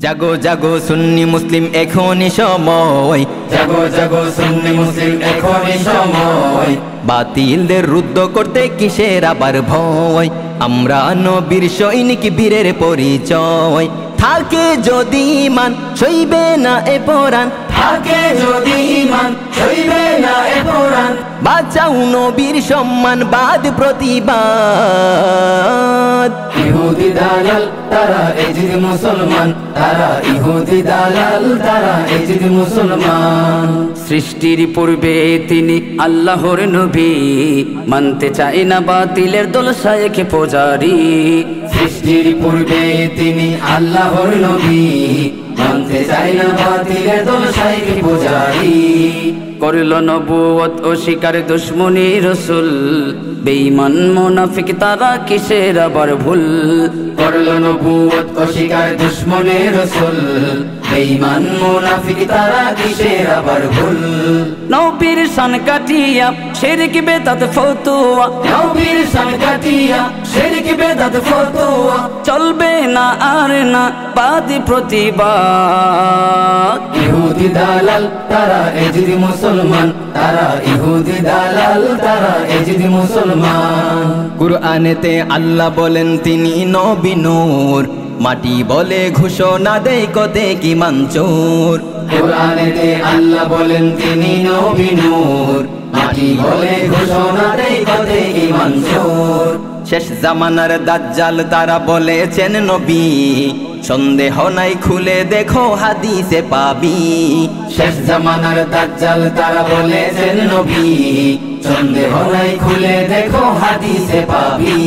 জাগো জাগো সুন্নি মুসলিম এখনই সময়, জাগো জাগো সুন্নি মুসলিম এখনই সময়। বাতিলদের রুদ্ধ করতে কিসের আবার ভয়, আমরা নবীর সৈনিক বীরের পরিচয়। থাকে যদি ঈমান সইবে না এ পরাণ, থাকে যদি ঈমান সইবে না এ পরাণ। বাঁচাও নবীর সম্মান বাদ প্রতিবাদ। ইহুদি দালাল তারা এজিদ মুসলমান, তারা ইহুদি দালাল তারা এজিদ মুসলমান। সৃষ্টির পূর্বে তিনি আল্লাহর নবী, মানতে চাই না বাতিলের দল শায়েখ পূজারি। সৃষ্টির পূর্বে তিনি আল্লাহর নবী, মানতে চাই না বাতিলের দল শায়েখ পূজারি। করল নবুয়ত অস্বীকার দুশ্মনী রসুল, বেঈমান মুনাফিক তারা কিসের আবার ভুল। করল নবুয়ত অস্বীকার দুশ্মনে রসুল, বেঈমান মুনাফিক তারা কিসের আবার ভুল। নবীর শান কাটিয়া শিরক বেদাত ফতোয়া, নবীর শান কাটিয়া শিরক বেদাত ফতোয়া। চলবে না আর না বাদী প্রতিবাদ। ইহুদি দালাল তারা এজিদ মুসলমান, তারা ইহুদি দালাল তারা এজিদ মুসলমান। কুরআনেতে আল্লাহ বলেন তিনি নবী নূর, মাটি বলে ঘোষণা দেয় কতে কি মানচোর। কুরআনেতে আল্লাহ বলেন তিনি নবী নূর, মাটি বলে ঘোষণা দেয় কতে কি মানচোর। শেষ জামানার দাজ্জাল তারা বলেছেন নবী, সন্দেহ নাই খুলে দেখো হাদিসে পাবি। শেষ জামানার দাজ্জাল তারা বলেছেন নবী, সন্দেহ নাই খুলে দেখো হাদিসে পাবি।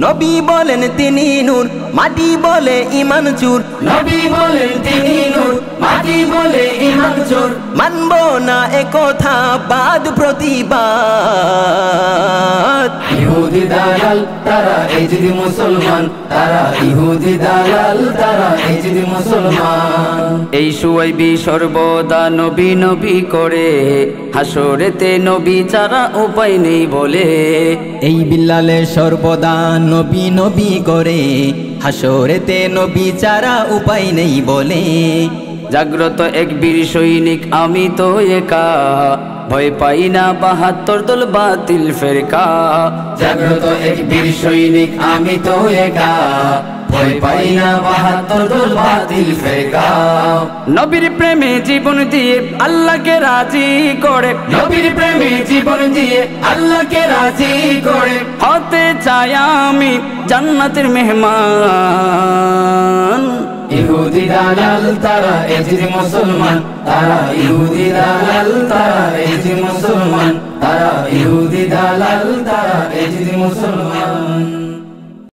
নবী বলেন তিনি নূর, মাটি বলে ঈমান চুর। নবী বলেন তিনি নূর, মাটি বলে ঈমান চোর। মানব না একথা বাদ প্রতিবাদ। ইহুদি দালাল তারা এজিদ মুসলমান, তারা ইহুদি দালাল তারা এজিদ মুসলমান। এই সুয়াইবি সর্বদা নবী নবী করে, হাসরেতে নবী ছাড়া উপায় নেই বলে। এই বিল্লালে সর্বদা নবী নবী করে, হাসরেতে নবী ছাড়া উপায় নেই বলে। জাগ্রত এক বীর সৈনিক আমি তো একা, ভয় পাই না ৭২ দল বাতিল ফেরকা। জাগ্রত এক বীর সৈনিক আমি তো একা, ভয় পাই না ৭২ দল বাতিল ফেরকা। নবীর প্রেমে জীবন দিয়ে আল্লাহকে রাজি করে, নবীর প্রেমে জীবন দিয়ে আল্লাহকে রাজি করে। হতে চাই আমি জান্নাতের মেহমান। ইহুদি দালাল তারা এজিদ মুসলমান, তারা ইহুদি দালাল তারা এজিদ মুসলমান, তারা ইহুদি দালাল তারা এজিদ মুসলমান।